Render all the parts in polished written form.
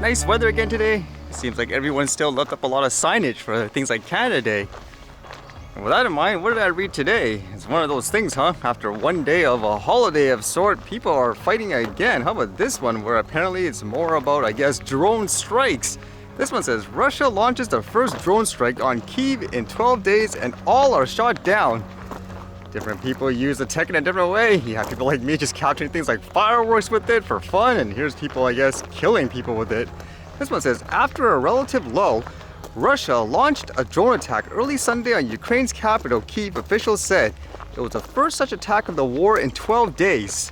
nice weather again today. It seems like everyone still left up a lot of signage for things like Canada Day. And with that in mind, what did I read today? It's one of those things, huh? After one day of a holiday of sort, people are fighting again. How about this one, where apparently it's more about, I guess, drone strikes. This one says, Russia launches the first drone strike on Kyiv in 12 days and all are shot down. Different people use the tech in a different way. You have people like me just capturing things like fireworks with it for fun, and here's people, I guess, killing people with it. This one says, after a relative lull, Russia launched a drone attack early Sunday on Ukraine's capital, Kyiv, officials said. It was the first such attack of the war in 12 days.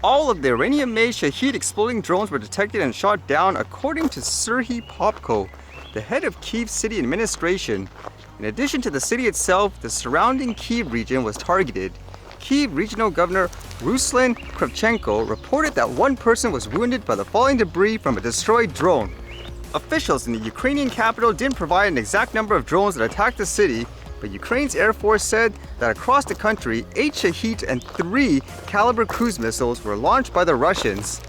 All of the Iranian-made Shahed exploding drones were detected and shot down, according to Serhiy Popko, the head of Kyiv city administration. In addition to the city itself, the surrounding Kyiv region was targeted. Kyiv Regional Governor Ruslan Kravchenko reported that one person was wounded by the falling debris from a destroyed drone. Officials in the Ukrainian capital didn't provide an exact number of drones that attacked the city, but Ukraine's Air Force said that across the country, 8 Shahed and 3 Caliber cruise missiles were launched by the Russians.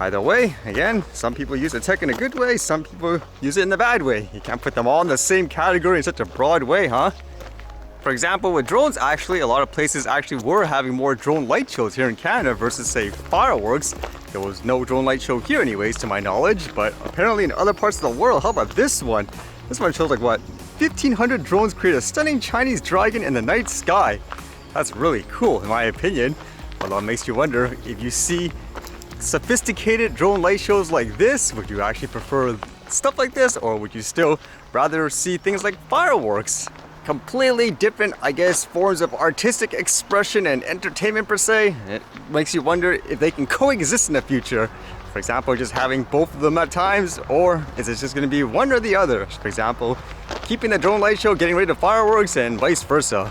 Either way, again, some people use the tech in a good way, some people use it in the bad way. You can't put them all in the same category in such a broad way, huh? For example, with drones, actually, a lot of places actually were having more drone light shows here in Canada versus, say, fireworks. There was no drone light show here anyways, to my knowledge, but apparently in other parts of the world. How about this one? This one shows like, what, 1,500 drones create a stunning Chinese dragon in the night sky. That's really cool, in my opinion. Although it makes you wonder, if you see sophisticated drone light shows like this, would you actually prefer stuff like this, or would you still rather see things like fireworks? Completely different, I guess, forms of artistic expression and entertainment per se. It makes you wonder if they can coexist in the future. For example, just having both of them at times, or is it just going to be one or the other? For example, keeping the drone light show, getting rid of fireworks, and vice versa.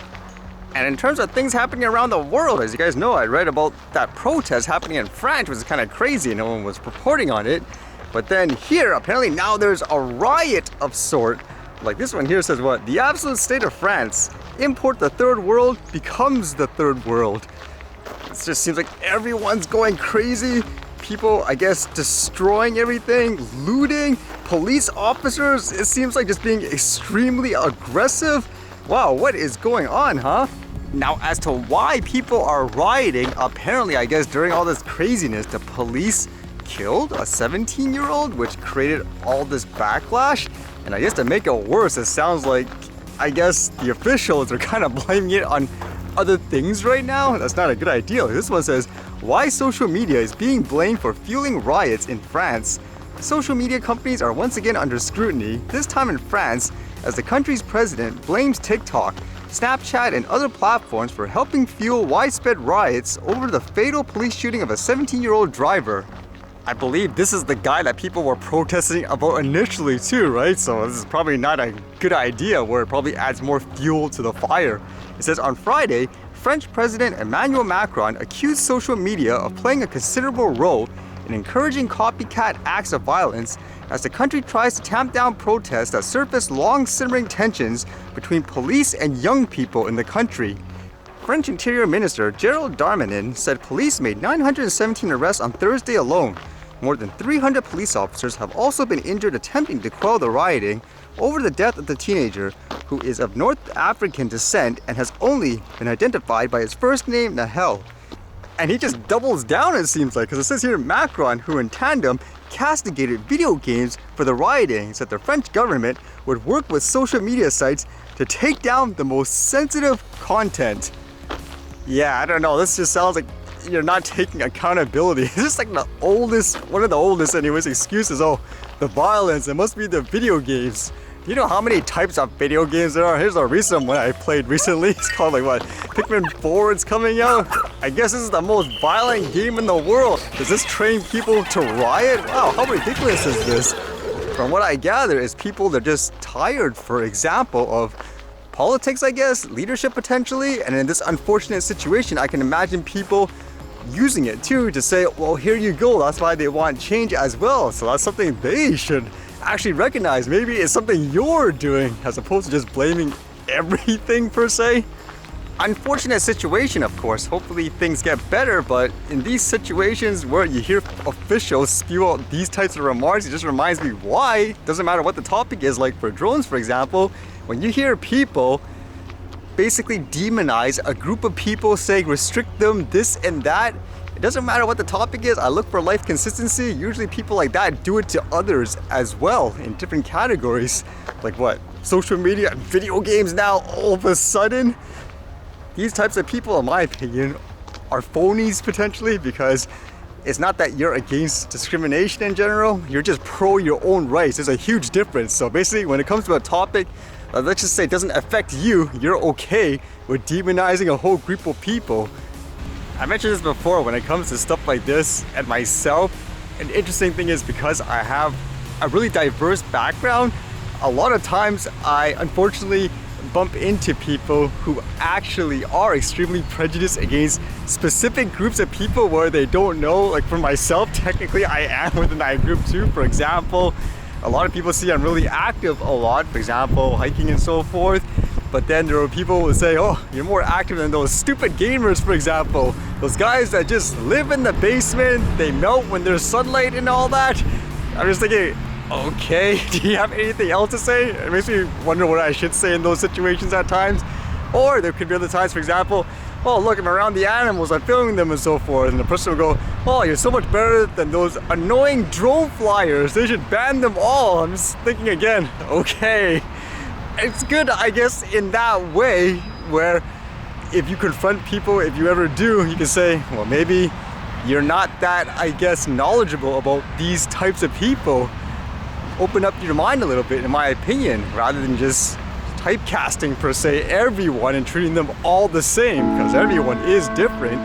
And in terms of things happening around the world, as you guys know, I read about that protest happening in France, which is kind of crazy. No one was reporting on it. But then here, apparently now there's a riot of sort. Like this one here says what? The absolute state of France. Import the third world becomes the third world. It just seems like everyone's going crazy. People, I guess, destroying everything, looting, police officers. It seems like just being extremely aggressive. Wow, what is going on, huh? Now, as to why people are rioting, apparently, I guess, during all this craziness, the police killed a 17-year-old, which created all this backlash. And I guess to make it worse, it sounds like, I guess, the officials are kind of blaming it on other things right now. That's not a good idea. This one says, why social media is being blamed for fueling riots in France. Social media companies are once again under scrutiny, this time in France, as the country's president blames TikTok, Snapchat, and other platforms for helping fuel widespread riots over the fatal police shooting of a 17-year-old driver. I believe this is the guy that people were protesting about initially too, right? So this is probably not a good idea, where it probably adds more fuel to the fire. It says on Friday, French President Emmanuel Macron accused social media of playing a considerable role in encouraging copycat acts of violence as the country tries to tamp down protests that surface long-simmering tensions between police and young people in the country. French Interior Minister Gerald Darmanin said police made 917 arrests on Thursday alone. More than 300 police officers have also been injured attempting to quell the rioting over the death of the teenager, who is of North African descent and has only been identified by his first name, Nahel. And he just doubles down, it seems like, because it says here Macron, who in tandem castigated video games for the rioting, said the French government would work with social media sites to take down the most sensitive content. Yeah, I don't know, this just sounds like you're not taking accountability. It's just like the oldest, one of the oldest anyways, excuses. Oh, the violence, it must be the video games. Do you know how many types of video games there are? Here's a recent one I played recently. It's called like what? Pikmin 4, it's coming out. I guess this is the most violent game in the world. Does this train people to riot? Wow, how ridiculous is this? From what I gather is people, they're just tired, for example, of politics, I guess, leadership potentially. And in this unfortunate situation, I can imagine people using it too to say, well, here you go. That's why they want change as well. So that's something they should actually recognize. Maybe it's something you're doing as opposed to just blaming everything per se. unfortunate situation, of course. Hopefully things get better, but in these situations where you hear officials spew out these types of remarks, it just reminds me why. Doesn't matter what the topic is, like for drones, for example, when you hear people basically demonize a group of people, saying restrict them, this and that, it doesn't matter what the topic is. I look for life consistency. Usually people like that do it to others as well in different categories. Like what? Social media and video games now all of a sudden? These types of people, in my opinion, are phonies potentially, because it's not that you're against discrimination in general, you're just pro your own rights. There's a huge difference. So basically when it comes to a topic, let's just say it doesn't affect you, you're okay with demonizing a whole group of people. I mentioned this before, when it comes to stuff like this and myself, an interesting thing is because I have a really diverse background, a lot of times I unfortunately bump into people who actually are extremely prejudiced against specific groups of people where they don't know. Like for myself, technically I am within that group too. For example, a lot of people see I'm really active a lot, for example, hiking and so forth. But then there are people who will say, oh, you're more active than those stupid gamers, for example. Those guys that just live in the basement, they melt when there's sunlight and all that. I'm just thinking, okay, do you have anything else to say? It makes me wonder what I should say in those situations at times. Or there could be other times, for example, oh look, I'm around the animals, I'm filming them and so forth. And the person will go, oh, you're so much better than those annoying drone flyers. They should ban them all. I'm just thinking again, okay. It's good, I guess, in that way, where if you confront people, if you ever do, you can say, well, maybe you're not that, I guess, knowledgeable about these types of people. Open up your mind a little bit, in my opinion, rather than just typecasting, per se, everyone and treating them all the same, because everyone is different.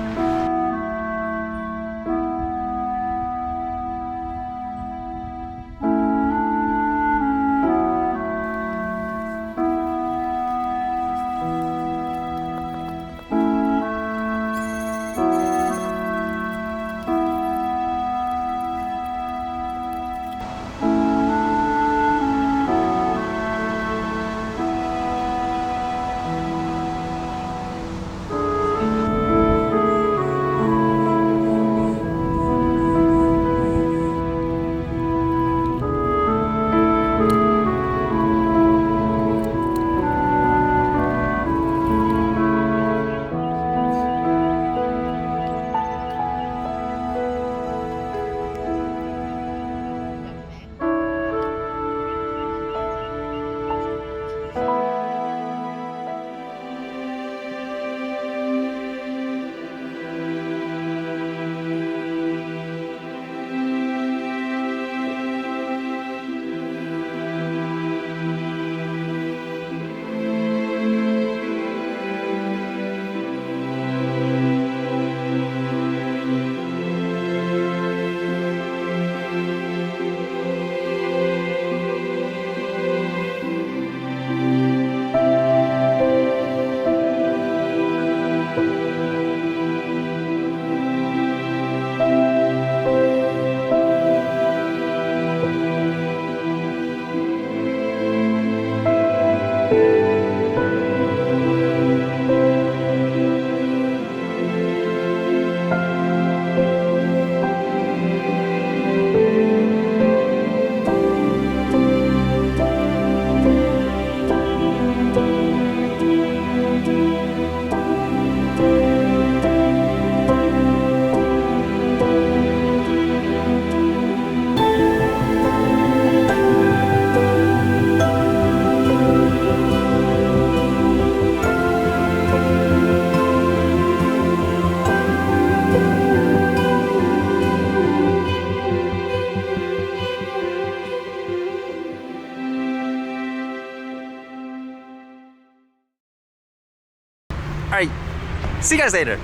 Alright, see you guys later.